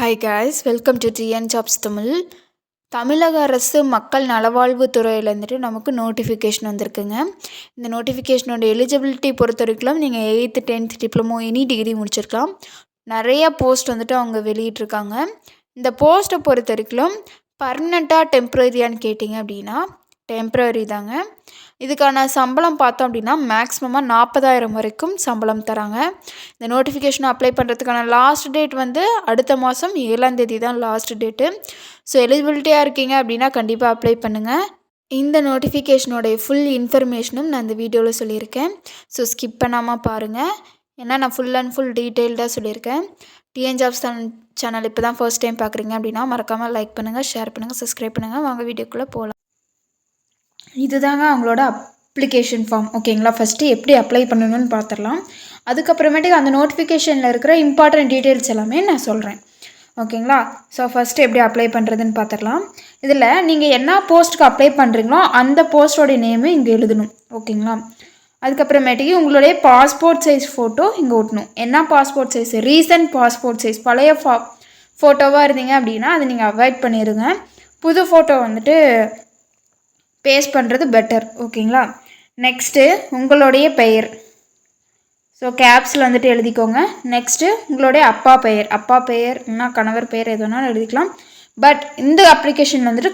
Hi guys, welcome to TN jobs Tamil. தமிழக அரசு மக்கள் நலவாழ்வுத்துறையில் வந்துட்டு நமக்கு நோட்டிஃபிகேஷன் வந்திருக்குங்க. இந்த நோட்டிஃபிகேஷனோட எலிஜிபிலிட்டி பொறுத்த வரைக்கும் நீங்கள் 8th 10th diploma any degree முடிச்சிருக்கலாம். நிறைய போஸ்ட் வந்துட்டு அவங்க வெளியிட்ருக்காங்க. இந்த போஸ்ட்டை பொறுத்த வரைக்கும் பர்மனெண்ட்டாக டெம்ப்ரரியான்னு கேட்டிங்க அப்படின்னா டெம்ப்ரரி தாங்க. இதுக்கான சம்பளம் பார்த்தோம் அப்படின்னா மேக்ஸிமமாக 40,000 வரைக்கும் சம்பளம் தராங்க. இந்த நோட்டிஃபிகேஷனை அப்ளை பண்ணுறதுக்கான லாஸ்ட் டேட் வந்து அடுத்த மாதம் 7ஆம் தேதி தான் லாஸ்ட் டேட்டு. ஸோ எலிஜிபிலிட்டியாக இருக்கீங்க அப்படின்னா கண்டிப்பாக அப்ளை பண்ணுங்கள். இந்த நோட்டிஃபிகேஷனோடைய ஃபுல் இன்ஃபர்மேஷனும் நான் இந்த வீடியோவில் சொல்லியிருக்கேன். ஸோ ஸ்கிப் பண்ணாமல் பாருங்கள். ஏன்னா நான் ஃபுல் அண்ட் ஃபுல் டீட்டெயில்டாக சொல்லியிருக்கேன். டிஎன் ஜாப்ஸ் சேனல் இப்போ தான் ஃபர்ஸ்ட் டைம் பார்க்குறீங்க அப்படின்னா மறக்காமல் லைக் பண்ணுங்கள், ஷேர் பண்ணுங்கள், சப்ஸ்கிரைப் பண்ணுங்கள். வாங்க வீடியோக்குள்ளே போகலாம். இதுதாங்க அவங்களோட அப்ளிகேஷன் ஃபார்ம். ஓகேங்களா, ஃபஸ்ட்டு எப்படி அப்ளை பண்ணணும்னு பார்த்துடலாம். அதுக்கப்புறமேட்டுக்கு அந்த நோட்டிஃபிகேஷனில் இருக்கிற இம்பார்ட்டன்ட் டீட்டெயில்ஸ் எல்லாமே நான் சொல்கிறேன். ஓகேங்களா, ஸோ ஃபஸ்ட்டு எப்படி அப்ளை பண்ணுறதுன்னு பார்த்துடலாம். இதில் நீங்கள் என்ன போஸ்ட்டுக்கு அப்ளை பண்ணுறீங்களோ அந்த போஸ்ட்டோடைய நேமு இங்கே எழுதணும். ஓகேங்களா, அதுக்கப்புறமேட்டுக்கு உங்களுடைய பாஸ்போர்ட் சைஸ் ஃபோட்டோ இங்கே ஒட்டணும். என்ன passport size? Recent passport size. பழைய ஃபோட்டோவாக இருந்தீங்க அப்படின்னா அதை நீங்கள் அவாய்ட் பண்ணிடுங்க. புது ஃபோட்டோ வந்துட்டு பேஸ்ட் பண்ணுறது பெட்டர். ஓகேங்களா, நெக்ஸ்ட்டு உங்களுடைய பெயர். ஸோ கேப்ஸில் வந்துட்டு எழுதிக்கோங்க. நெக்ஸ்ட்டு உங்களுடைய அப்பா பெயர் இல்லைனா கணவர் பெயர் எது வேணாலும் எழுதிக்கலாம். பட் இந்த அப்ளிகேஷன் வந்துட்டு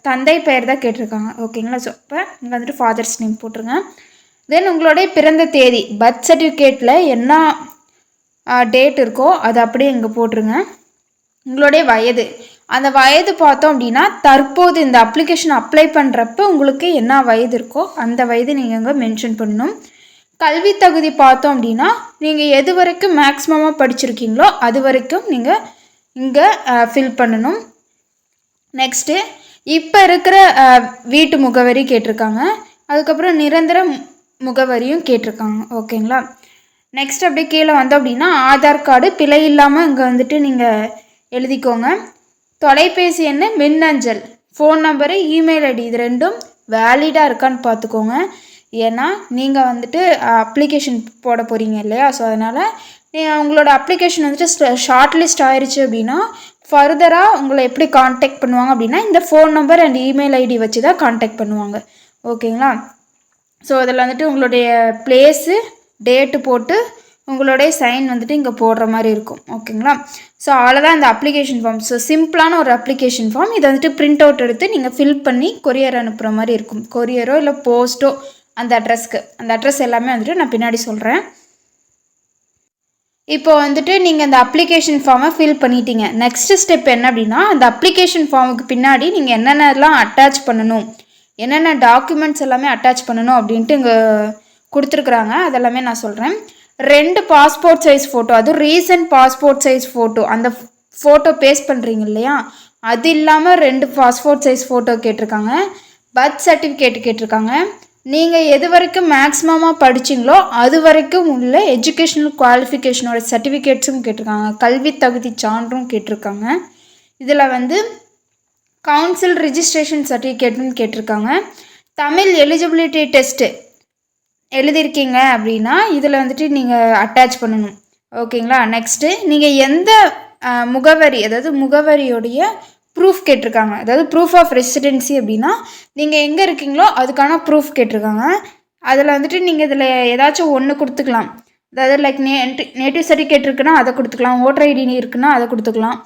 தந்தை பெயர் தான் கேட்டிருக்காங்க. ஓகேங்களா, ஸோ இப்போ இங்கே வந்துட்டு ஃபாதர்ஸ் நேம் போட்டுருங்க. தென் உங்களுடைய பிறந்த தேதி, பர்த் சர்டிஃபிகேட்டில் என்ன டேட் இருக்கோ அது அப்படியே இங்கே போட்டுருங்க. உங்களுடைய வயது, அந்த வயது பார்த்தோம் அப்படின்னா தற்போது இந்த அப்ளிகேஷன் அப்ளை பண்ணுறப்ப உங்களுக்கு என்ன வயது இருக்கோ அந்த வயது நீங்கள் இங்கே மென்ஷன் பண்ணணும். கல்வி தகுதி பார்த்தோம் அப்படின்னா நீங்கள் எது வரைக்கும் மேக்ஸிமமாக படிச்சிருக்கீங்களோ அது வரைக்கும் நீங்கள் இங்கே ஃபில் பண்ணணும். நெக்ஸ்ட்டு இப்போ இருக்கிற வீட்டு முகவரி கேட்டிருக்காங்க. அதுக்கப்புறம் நிரந்தர முகவரியும் கேட்டிருக்காங்க. ஓகேங்களா, நெக்ஸ்ட் அப்படியே கீழே வந்தோம் அப்படின்னா ஆதார் கார்டு பிழை இல்லாமல் இங்கே வந்துட்டு நீங்கள் எழுதிக்கோங்க. தொலைபேசி எண், மின்னஞ்சல், ஃபோன் நம்பரு, இமெயில் ஐடி இது ரெண்டும் வேலிடாக இருக்கான்னு பார்த்துக்கோங்க. ஏன்னா நீங்கள் வந்துட்டு அப்ளிகேஷன் போட போகிறீங்க இல்லையா, ஸோ அதனால் உங்களோட அப்ளிகேஷன் வந்துட்டு ஷார்ட் லிஸ்ட் ஆயிடுச்சு அப்படின்னா ஃபர்தராக உங்களை எப்படி காண்டாக்ட் பண்ணுவாங்க அப்படின்னா இந்த phone number and email ID வச்சு தான் காண்டாக்ட் பண்ணுவாங்க. ஓகேங்களா, ஸோ அதில் வந்துட்டு உங்களுடைய பிளேஸு டேட்டு போட்டு உங்களுடைய சைன் வந்துட்டு இங்கே போடுற மாதிரி இருக்கும். ஓகேங்களா, ஸோ அவ்வளோதான் இந்த அப்ளிகேஷன் ஃபார்ம். ஸோ சிம்பிளான ஒரு அப்ளிகேஷன் ஃபார்ம். இதை வந்துட்டு பிரிண்ட் அவுட் எடுத்து நீங்கள் ஃபில் பண்ணி கொரியர் அனுப்புகிற மாதிரி இருக்கும். கொரியரோ இல்லை போஸ்ட்டோ அந்த அட்ரஸ்க்கு. அந்த அட்ரஸ் எல்லாமே வந்துட்டு நான் பின்னாடி சொல்கிறேன். இப்போ வந்துட்டு நீங்கள் இந்த அப்ளிகேஷன் ஃபார்மை ஃபில் பண்ணிட்டீங்க. நெக்ஸ்ட் ஸ்டெப் என்ன அப்படின்னா அந்த அப்ளிகேஷன் ஃபார்முக்கு பின்னாடி நீங்கள் என்னென்னலாம் அட்டாச் பண்ணணும், என்னென்ன டாக்குமெண்ட்ஸ் எல்லாமே அட்டாச் பண்ணணும் அப்படின்ட்டு இங்கே கொடுத்துருக்குறாங்க. அதெல்லாமே நான் சொல்கிறேன். 2 பாஸ்போர்ட் சைஸ் ஃபோட்டோ, அதுவும் ரீசன்ட் பாஸ்போர்ட் சைஸ் ஃபோட்டோ, அந்த ஃபோட்டோ பேஸ்ட் பண்ணுறீங்க இல்லையா, அது இல்லாமல் 2 பாஸ்போர்ட் சைஸ் ஃபோட்டோ கேட்டிருக்காங்க. பர்த் சர்டிஃபிகேட் கேட்டிருக்காங்க. நீங்கள் எது வரைக்கும் மேக்ஸிமமாக படிச்சிங்களோ அது வரைக்கும் உள்ள எஜுகேஷ்னல் குவாலிஃபிகேஷனோட சர்டிஃபிகேட்ஸும் கேட்டிருக்காங்க. கல்வி தகுதி சான்றும் கேட்டிருக்காங்க. இதில் வந்து கவுன்சில் ரிஜிஸ்ட்ரேஷன் சர்டிஃபிகேட்டும் கேட்டிருக்காங்க. தமிழ் எலிஜிபிலிட்டி டெஸ்ட்டு எழுதியிருக்கீங்க அப்படின்னா இதில் வந்துட்டு நீங்கள் அட்டாச் பண்ணணும். ஓகேங்களா, நெக்ஸ்ட்டு நீங்கள் எந்த முகவரி, அதாவது முகவரியோடைய ப்ரூஃப் கேட்டிருக்காங்க. அதாவது ப்ரூஃப் ஆஃப் ரெசிடென்சி அப்படின்னா நீங்கள் எங்கே இருக்கீங்களோ அதுக்கான ப்ரூஃப் கேட்டிருக்காங்க. அதில் வந்துட்டு நீங்கள் இதில் ஏதாச்சும் ஒன்று கொடுத்துக்கலாம். அதாவது லைக் நேட்டிவ் சர்டிஃபிகேட் இருக்குன்னா அதை கொடுத்துக்கலாம், ஓட்டர் ஐடி இருக்குன்னா அதை கொடுத்துக்கலாம்.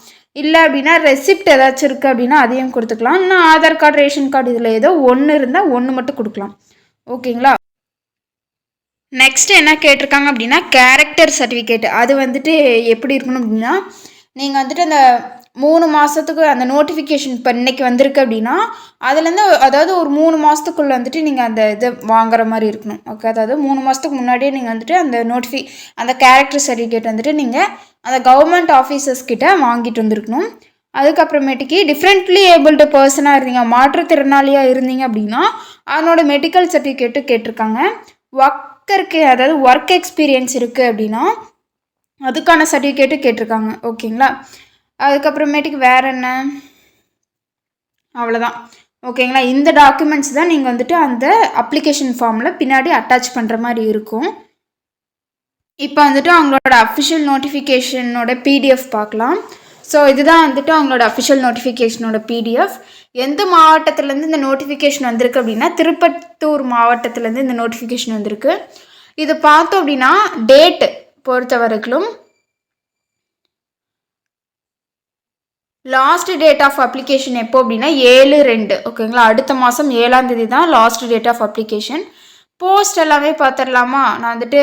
இல்லை அப்படின்னா ரெசிப்ட் ஏதாச்சும் இருக்குது அப்படின்னா அதையும் கொடுத்துக்கலாம். இன்னும் ஆதார் கார்டு, ரேஷன் கார்டு இதில் ஏதோ ஒன்று இருந்தால் ஒன்று மட்டும் கொடுக்கலாம். ஓகேங்களா, நெக்ஸ்ட் என்ன கேட்டிருக்காங்க அப்படின்னா கேரக்டர் சர்டிஃபிகேட். அது வந்துட்டு எப்படி இருக்கணும் அப்படின்னா நீங்கள் வந்துட்டு அந்த 3 மாதத்துக்கு அந்த நோட்டிஃபிகேஷன் இப்போ இன்றைக்கி வந்திருக்கு அப்படின்னா அதுலேருந்து அதாவது ஒரு 3 மாதத்துக்குள்ளே வந்துட்டு நீங்கள் அந்த இது வாங்குற மாதிரி இருக்கணும். ஓகே, அதாவது 3 மாதத்துக்கு முன்னாடியே நீங்கள் வந்துட்டு அந்த கேரக்டர் சர்டிஃபிகேட் வந்துட்டு நீங்கள் அந்த கவர்மெண்ட் ஆஃபீஸர்ஸ் கிட்ட வாங்கிட்டு வந்திருக்கணும். அதுக்கப்புறமேட்டுக்கு டிஃப்ரெண்ட்லி ஏபிள்டு பர்சனாக இருந்தீங்க, மாற்றுத்திறனாளியாக இருந்தீங்க அப்படின்னா அதனோட மெடிக்கல் சர்டிஃபிகேட்டு கேட்டிருக்காங்க. அதாவது ஒர்க் எக்ஸ்பீரியன்ஸ் இருக்குது அப்படின்னா அதுக்கான சர்டிஃபிகேட்டு கேட்டிருக்காங்க. ஓகேங்களா, அதுக்கப்புறமேட்டுக்கு வேறு என்ன, அவ்வளோதான். ஓகேங்களா, இந்த டாக்குமெண்ட்ஸ் தான் நீங்கள் வந்துட்டு அந்த அப்ளிகேஷன் ஃபார்மில் பின்னாடி அட்டாச் பண்ணுற மாதிரி இருக்கும். இப்போ வந்துட்டு அவங்களோட அஃபிஷியல் நோட்டிஃபிகேஷனோட பிடிஎஃப் பார்க்கலாம். ஸோ இதுதான் வந்துட்டு அவங்களோட அஃபிஷியல் நோட்டிஃபிகேஷனோட பிடிஎஃப். எந்த மாவட்டத்துலேருந்து இந்த நோட்டிஃபிகேஷன் வந்திருக்கு அப்படின்னா திருப்பத்தூர் மாவட்டத்துலேருந்து இந்த நோட்டிஃபிகேஷன் வந்திருக்கு. இது பார்த்தோம் அப்படின்னா டேட்டு பொறுத்த வரைக்கும் லாஸ்ட் டேட் ஆஃப் அப்ளிகேஷன் எப்போ அப்படின்னா 7/2 ஓகேங்களா. அடுத்த மாதம் 7ஆம் தேதி தான் last date of application. Post எல்லாமே பார்த்துடலாமா? நான் வந்துட்டு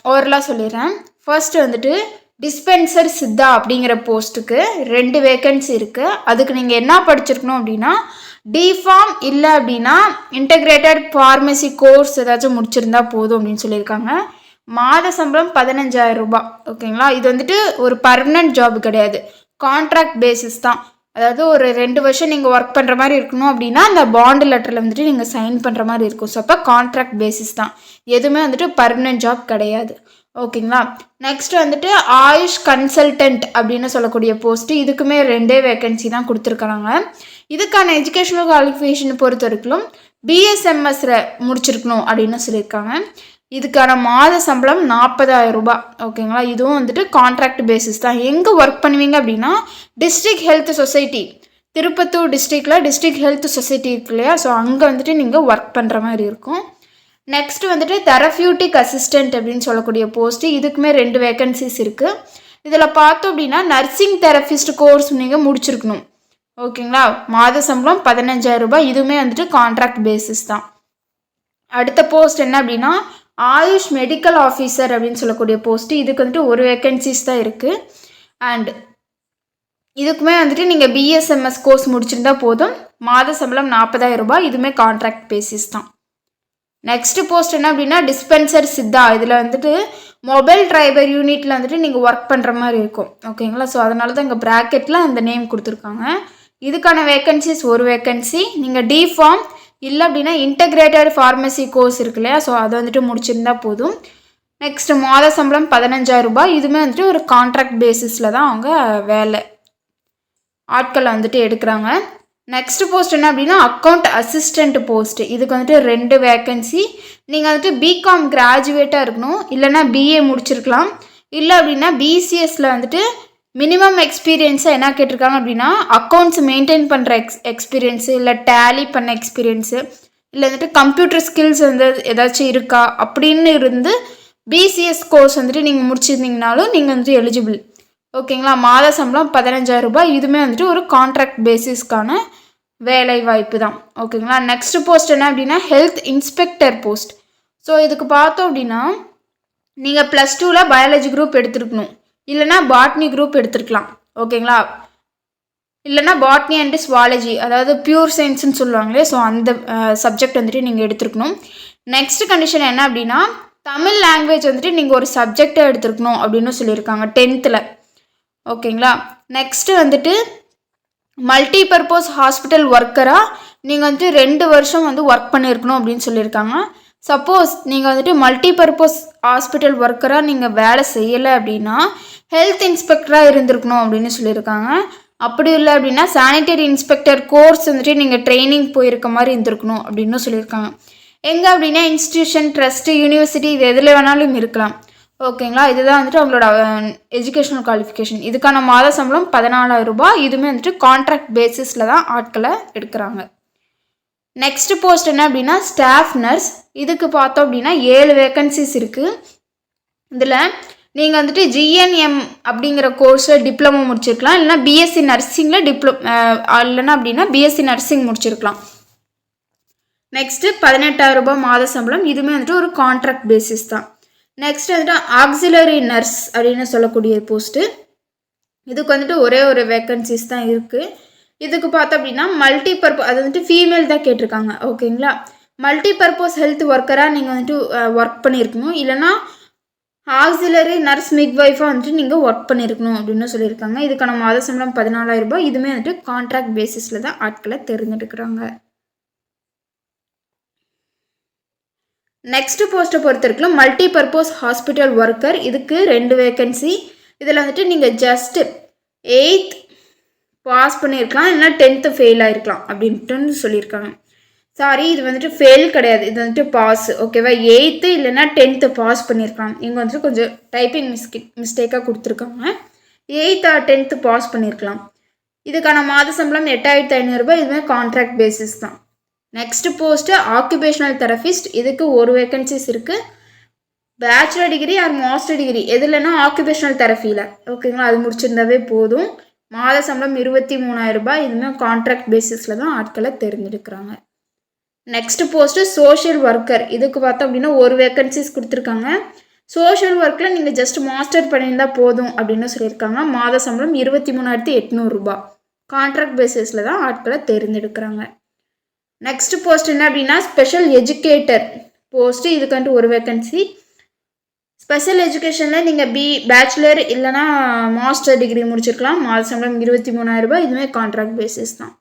ஓவரலாக சொல்லிடுறேன். ஃபர்ஸ்ட் வந்துட்டு டிஸ்பென்சர் சித்தா அப்படிங்கிற போஸ்ட்டுக்கு 2 வேக்கன்சி இருக்குது. அதுக்கு நீங்கள் என்ன படிச்சிருக்கணும் அப்படின்னா டிஃபார்ம் இல்லை அப்படின்னா இன்டகிரேட்டட் ஃபார்மசி கோர்ஸ் ஏதாச்சும் முடிச்சிருந்தா போதும் அப்படின்னு சொல்லியிருக்காங்க. மாத சம்பளம் 15,000 ரூபாய் ஓகேங்களா. இது வந்துட்டு ஒரு பர்மனன்ட் ஜாப் கிடையாது, கான்ட்ராக்ட் பேசிஸ் தான். அதாவது ஒரு 2 வருஷம் நீங்கள் ஒர்க் பண்ணுற மாதிரி இருக்கணும் அப்படின்னா அந்த பாண்டு லெட்டரில் வந்துட்டு நீங்கள் சைன் பண்ணுற மாதிரி இருக்கும். ஸோ அப்போ கான்ட்ராக்ட் பேசிஸ் தான், எதுவுமே வந்துட்டு பர்மனன்ட் ஜாப் கிடையாது ஓகேங்களா. நெக்ஸ்ட் வந்துட்டு ஆயுஷ் கன்சல்டன்ட் அப்படின்னு சொல்லக்கூடிய போஸ்ட்டு, இதுக்குமே 2 வேக்கன்சி தான் கொடுத்துருக்காங்க. இதுக்கான எஜுகேஷனல் குவாலிஃபிகேஷன் பொறுத்த வரைக்கும் பிஎஸ்எம்எஸ்ல முடிச்சிருக்கணும் அப்படின்னு சொல்லியிருக்காங்க. இதுக்கான மாத சம்பளம் 40,000 ரூபாய் ஓகேங்களா. இதுவும் வந்துட்டு கான்ட்ராக்ட் பேசிஸ் தான். எங்கே ஒர்க் பண்ணுவீங்க அப்படின்னா டிஸ்ட்ரிக்ட் ஹெல்த் சொசைட்டி, திருப்பத்தூர் டிஸ்ட்ரிக்டில் டிஸ்ட்ரிக்ட் ஹெல்த் சொசைட்டி இருக்கு இல்லையா, ஸோ அங்கே வந்துட்டு நீங்கள் ஒர்க் பண்ணுற மாதிரி இருக்கும். நெக்ஸ்ட் வந்துட்டு தெரபியூட்டிக் அசிஸ்டன்ட் அப்படின்னு சொல்லக்கூடிய போஸ்ட்டு, இதுக்குமே 2 வேக்கன்சிஸ் இருக்குது. இதில் பார்த்தோம் அப்படின்னா நர்சிங் தெரபிஸ்ட் கோர்ஸ் நீங்கள் முடிச்சிருக்கணும் ஓகேங்களா. மாத சம்பளம் 15,000 ரூபாய், இதுவுமே வந்துட்டு கான்ட்ராக்ட் பேசிஸ் தான். அடுத்த போஸ்ட் என்ன அப்படின்னா ஆயுஷ் மெடிக்கல் ஆஃபீஸர் அப்படின்னு சொல்லக்கூடிய போஸ்ட்டு, இதுக்கு வந்துட்டு 1 வேக்கன்சிஸ் தான் இருக்குது. அண்ட் இதுக்குமே வந்துட்டு நீங்கள் பிஎஸ்எம்எஸ் கோர்ஸ் முடிச்சிருந்தா போதும். மாத சம்பளம் 40,000 ரூபாய், இதுவுமே கான்ட்ராக்ட் பேசிஸ் தான். நெக்ஸ்ட் போஸ்ட் என்ன அப்படின்னா டிஸ்பென்சர் சித்தா, இதில் வந்துட்டு மொபைல் டிரைவர் யூனிட்டில் வந்துட்டு நீங்கள் ஒர்க் பண்ணுற மாதிரி இருக்கும் ஓகேங்களா. ஸோ அதனால தான் இங்கே ப்ராக்கெட்டில் அந்த நேம் கொடுத்துருக்காங்க. இதுக்கான வேக்கன்சிஸ் 1 வேக்கன்சி. நீங்கள் டிஃபார்ம் இல்லை அப்படின்னா இன்டகிரேட்டட் ஃபார்மசி கோர்ஸ் இருக்கு இல்லையா, ஸோ அதை வந்துட்டு முடிச்சிருந்தா போதும். நெக்ஸ்ட் மாத சம்பளம் 15,000 ரூபாய், இதுவுமே வந்துட்டு ஒரு கான்ட்ராக்ட் பேசிஸில் தான் அவங்க வேலை ஆட்களை வந்துட்டு எடுக்கிறாங்க. நெக்ஸ்ட் போஸ்ட் என்ன அப்படின்னா அக்கௌண்ட் அசிஸ்டண்ட் போஸ்ட், இதுக்கு வந்துட்டு 2 வேக்கன்சி. நீங்கள் வந்துட்டு பிகாம் கிராஜுவேட்டாக இருக்கணும், இல்லைனா பிஏ முடிச்சிருக்கலாம். இல்லை அப்படின்னா பிசிஎஸ்ல வந்துட்டு மினிமம் எக்ஸ்பீரியன்ஸை என்ன கேட்டிருக்காங்க அப்படின்னா அக்கௌண்ட்ஸ் மெயின்டைன் பண்ணுற எக்ஸ்பீரியன்ஸு, இல்லை டேலி பண்ண எக்ஸ்பீரியன்ஸு, இல்லை வந்துட்டு கம்ப்யூட்டர் ஸ்கில்ஸ் வந்து ஏதாச்சும் இருக்கா அப்படின்னு இருந்து பிசிஎஸ் கோர்ஸ் வந்துட்டு நீங்கள் முடிச்சிருந்தீங்கனாலும் நீங்கள் வந்துட்டு எலிஜிபிள் ஓகேங்களா. மாத சம்பளம் 15,000 ரூபாய், இதுவுமே வந்துட்டு ஒரு கான்ட்ராக்ட் பேசிஸ்க்கான வேலை வாய்ப்பு தான் ஓகேங்களா. நெக்ஸ்ட் போஸ்ட் என்ன அப்படின்னா ஹெல்த் இன்ஸ்பெக்டர் போஸ்ட். ஸோ இதுக்கு பார்த்தோம் அப்படின்னா நீங்கள் +2ல் பயாலஜி குரூப் எடுத்துருக்கணும், இல்லைனா பாட்னி குரூப் எடுத்துருக்கலாம் ஓகேங்களா. இல்லைனா பாட்னி அண்ட் ஸ்வாலஜி, அதாவது பியூர் சயின்ஸ்னு சொல்லுவாங்களே, ஸோ அந்த சப்ஜெக்ட் வந்துட்டு நீங்கள் எடுத்துருக்கணும். நெக்ஸ்ட் கண்டிஷன் என்ன அப்படின்னா தமிழ் லாங்குவேஜ் வந்துட்டு நீங்கள் ஒரு சப்ஜெக்டை எடுத்துருக்கணும் அப்படின்னு சொல்லியிருக்காங்க 10th ஓகேங்களா. நெக்ஸ்ட்டு வந்துட்டு மல்டி பர்பஸ் ஹாஸ்பிட்டல் ஒர்க்கராக நீங்கள் வந்துட்டு 2 வருஷம் வந்து ஒர்க் பண்ணியிருக்கணும் அப்படின்னு சொல்லியிருக்காங்க. சப்போஸ் நீங்கள் வந்துட்டு மல்டி பர்பஸ் ஹாஸ்பிட்டல் ஒர்க்கராக நீங்கள் வேலை செய்யலை அப்படின்னா ஹெல்த் இன்ஸ்பெக்டராக இருந்திருக்கணும் அப்படின்னு சொல்லியிருக்காங்க. அப்படி இல்லை அப்படின்னா சானிட்டரி இன்ஸ்பெக்டர் கோர்ஸ் வந்துட்டு நீங்கள் ட்ரைனிங் போயிருக்க மாதிரி இருந்திருக்கணும் அப்படின்னு சொல்லியிருக்காங்க. எங்கே அப்படின்னா இன்ஸ்டியூஷன், ட்ரஸ்ட்டு, யூனிவர்சிட்டி, இது எதில் வேணாலும் இருக்கலாம் ஓகேங்களா. இதுதான் வந்துட்டு அவங்களோட எஜுகேஷனல் குவாலிஃபிகேஷன். இதுக்கான மாத சம்பளம் 14,000 ரூபாய், இதுவுமே வந்துட்டு கான்ட்ராக்ட் பேசிஸில் தான் ஆட்களை எடுக்கிறாங்க. நெக்ஸ்ட் போஸ்ட் என்ன அப்படின்னா ஸ்டாஃப் நர்ஸ், இதுக்கு பார்த்தோம் அப்படின்னா 7 வேக்கன்சிஸ் இருக்குது. இதில் நீங்கள் வந்துட்டு ஜிஎன்எம் அப்படிங்கிற கோர்ஸில் டிப்ளமோ முடிச்சிருக்கலாம், இல்லைனா பிஎஸ்சி நர்சிங்கில் இல்லைனா அப்படின்னா பிஎஸ்சி நர்சிங் முடிச்சிருக்கலாம். நெக்ஸ்ட்டு 18,000 ரூபாய் மாத சம்பளம், இதுவுமே வந்துட்டு ஒரு கான்ட்ராக்ட் பேசிஸ் தான். நெக்ஸ்ட் வந்துட்டு ஆக்சிலரி நர்ஸ் அப்படின்னு சொல்லக்கூடிய போஸ்ட்டு, இதுக்கு வந்துட்டு ஒரே ஒரு வேக்கன்சிஸ் தான் இருக்குது. இதுக்கு பார்த்தோம் அப்படின்னா மல்டி பர்பஸ், அது வந்துட்டு ஃபீமேல் தான் கேட்டிருக்காங்க ஓகேங்களா. மல்டி பர்பஸ் ஹெல்த் ஒர்க்கராக நீங்கள் வந்துட்டு ஒர்க் பண்ணியிருக்கணும், இல்லைனா ஆக்சிலரி நர்ஸ் மிட்வைஃபாக வந்துட்டு நீங்கள் ஒர்க் பண்ணியிருக்கணும் அப்படின்னு சொல்லியிருக்காங்க. இதுக்கான மாத சம்பளம் 14,000 ரூபாய், இதுவுமே வந்துட்டு கான்ட்ராக்ட் பேசிஸில் தான் ஆட்களை தேர்ந்தெடுக்கிறாங்க. நெக்ஸ்ட் போஸ்ட்டை பொறுத்த வரைக்கும் மல்டி பர்பஸ் ஹாஸ்பிட்டல் ஒர்க்கர், இதுக்கு 2 வேக்கன்சி. இதில் வந்துட்டு நீங்கள் ஜஸ்ட் 8th பாஸ் பண்ணியிருக்கலாம், இல்லைனா 10th ஃபெயில் ஆகிருக்கலாம் அப்படின்ட்டு சொல்லியிருக்காங்க. சாரி, இது வந்துட்டு ஃபெயில் கிடையாது, இது வந்துட்டு பாஸ் ஓகேவா. 8th இல்லைனா 10th பாஸ் பண்ணியிருக்கலாம். இங்கே வந்துட்டு கொஞ்சம் டைப்பிங் மிஸ்டேக்காக கொடுத்துருக்காங்க. 8th or 10th பாஸ் பண்ணியிருக்கலாம். இதுக்கான மாத சம்பளம் 8500 ரூபாய். இதுவுமே கான்ட்ராக்ட் பேசிஸ் தான். Next post occupational therapist. இதுக்கு ஒரு வேகன்சிஸ் இருக்குது. Bachelor degree or master degree எதுலன்னா ஆக்குபேஷனல் தெரப்பியில் ஓகேங்களா, அது முடிச்சிருந்தாவே போதும். மாத சம்பளம் 23,000 ரூபாய். இதுவுமே கான்ட்ராக்ட் பேசிஸில் தான் ஆட்களை தேர்ந்தெடுக்கிறாங்க. Next post social worker. இதுக்கு பார்த்தோம் அப்படின்னா ஒரு வேகன்சிஸ் கொடுத்துருக்காங்க. சோஷியல் ஒர்க்கில் நீங்கள் ஜஸ்ட் மாஸ்டர் பண்ணியிருந்தால் போதும் அப்படின்னு சொல்லியிருக்காங்க. மாத சம்பளம் 23,800 ரூபாய். கான்ட்ராக்ட் பேசிஸில் தான் ஆட்களை தேர்ந்தெடுக்கிறாங்க. நெக்ஸ்ட் போஸ்ட் என்ன அப்படின்னா ஸ்பெஷல் எஜுகேட்டர் போஸ்ட்டு. இதுக்கு ஒரு வேகன்சி. ஸ்பெஷல் எஜுகேஷனில் நீங்கள் பேச்சுலர் இல்லைனா மாஸ்டர் டிகிரி முடிச்சிருக்கலாம். மாத சம்பளம் 23,000 ரூபாய். இதுவுமே கான்ட்ராக்ட் பேசிஸ் தான்.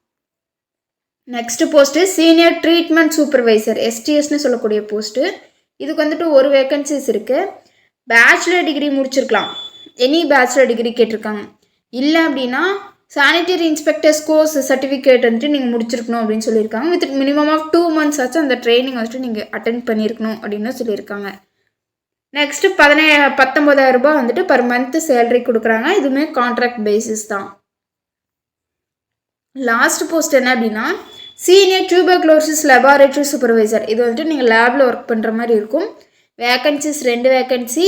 Next post senior treatment supervisor எஸ்டிஎஸ்னு சொல்லக்கூடிய போஸ்ட்டு. இதுக்கு ஒரு வேகன்சிஸ் இருக்குது. பேச்சுலர் டிகிரி முடிச்சிருக்கலாம். எனி பேச்சுலர் டிகிரி கேட்டிருக்காங்க. இல்லை அப்படின்னா சானிட்டரி இன்ஸ்பெக்டர்ஸ் கோர்ஸ் சர்டிஃபிகேட் நீங்கள் முடிச்சிருக்கணும் அப்படின்னு சொல்லியிருக்காங்க. வித் மினிமம் ஆஃப் 2 months ஆச்சும் அந்த ட்ரைனிங் நீங்கள் அட்டென்ட் பண்ணியிருக்கணும் அப்படின்னு சொல்லியிருக்காங்க. நெக்ஸ்ட்டு 19,000 ரூபாய் பர் மந்த் சேலரி கொடுக்குறாங்க. இதுவுமே கான்ட்ராக்ட் பேசிஸ் தான். லாஸ்ட் போஸ்ட் என்ன அப்படின்னா சீனியர் டியூபர்குலோசிஸ் லெபார்டரி சூப்பர்வைசர். இது நீங்கள் லேபில் ஒர்க் பண்ணுற மாதிரி இருக்கும். Vacancies 2 vacancy.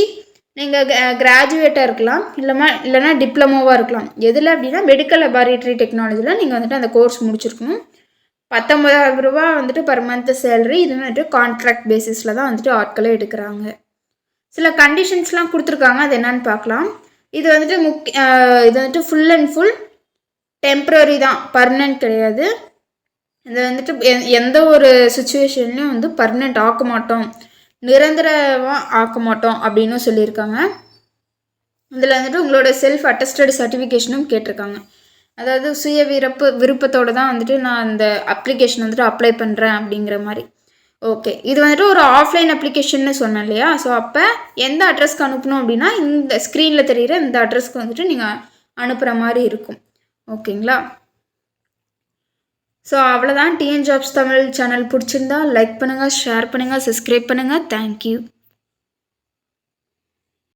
நீங்கள் கிராஜுவேட்டாக இருக்கலாம், இல்லைனா டிப்ளமோவாக இருக்கலாம். எதில் அப்படின்னா மெடிக்கல் லெபார்டரி டெக்னாலஜியில் நீங்கள் அந்த கோர்ஸ் முடிச்சிருக்கணும். 19,000 ரூபாய் பர் மந்த் சேலரி. இது கான்ட்ராக்ட் பேசிஸில் தான் ஆட்களை எடுக்கிறாங்க. சில கண்டிஷன்ஸ்லாம் கொடுத்துருக்காங்க. அது என்னன்னு பார்க்கலாம். இது இது ஃபுல் அண்ட் ஃபுல் டெம்ப்ரரி தான், பர்மனெண்ட் கிடையாது. இது எந்த ஒரு சுச்சுவேஷன்லையும் பர்மனெண்ட் ஆக்க மாட்டோம், நிரந்தரமாக ஆக்க மாட்டோம் அப்படின்னு சொல்லியிருக்காங்க. இதில் உங்களோட செல்ஃப் அட்டஸ்டட் சர்டிஃபிகேஷனும் கேட்டிருக்காங்க. அதாவது சுய விருப்பத்தோடு தான் நான் அந்த அப்ளிகேஷன் அப்ளை பண்ணுறேன் அப்படிங்கிற மாதிரி. ஓகே, இது ஒரு ஆஃப்லைன் அப்ளிகேஷன்னு சொன்னேன் இல்லையா. ஸோ அப்போ எந்த அட்ரஸ்க்கு அனுப்பணும் அப்படின்னா இந்த ஸ்க்ரீனில் தெரிகிற இந்த அட்ரஸ்க்கு நீங்கள் அனுப்புகிற மாதிரி இருக்கும். ஓகேங்களா. ஸோ அவ்வளோதான். டிஎன் ஜாப்ஸ் தமிழ் சேனல் பிடிச்சிருந்தா லைக் பண்ணுங்கள், ஷேர் பண்ணுங்கள், சப்ஸ்கிரைப் பண்ணுங்கள். தேங்க்யூ.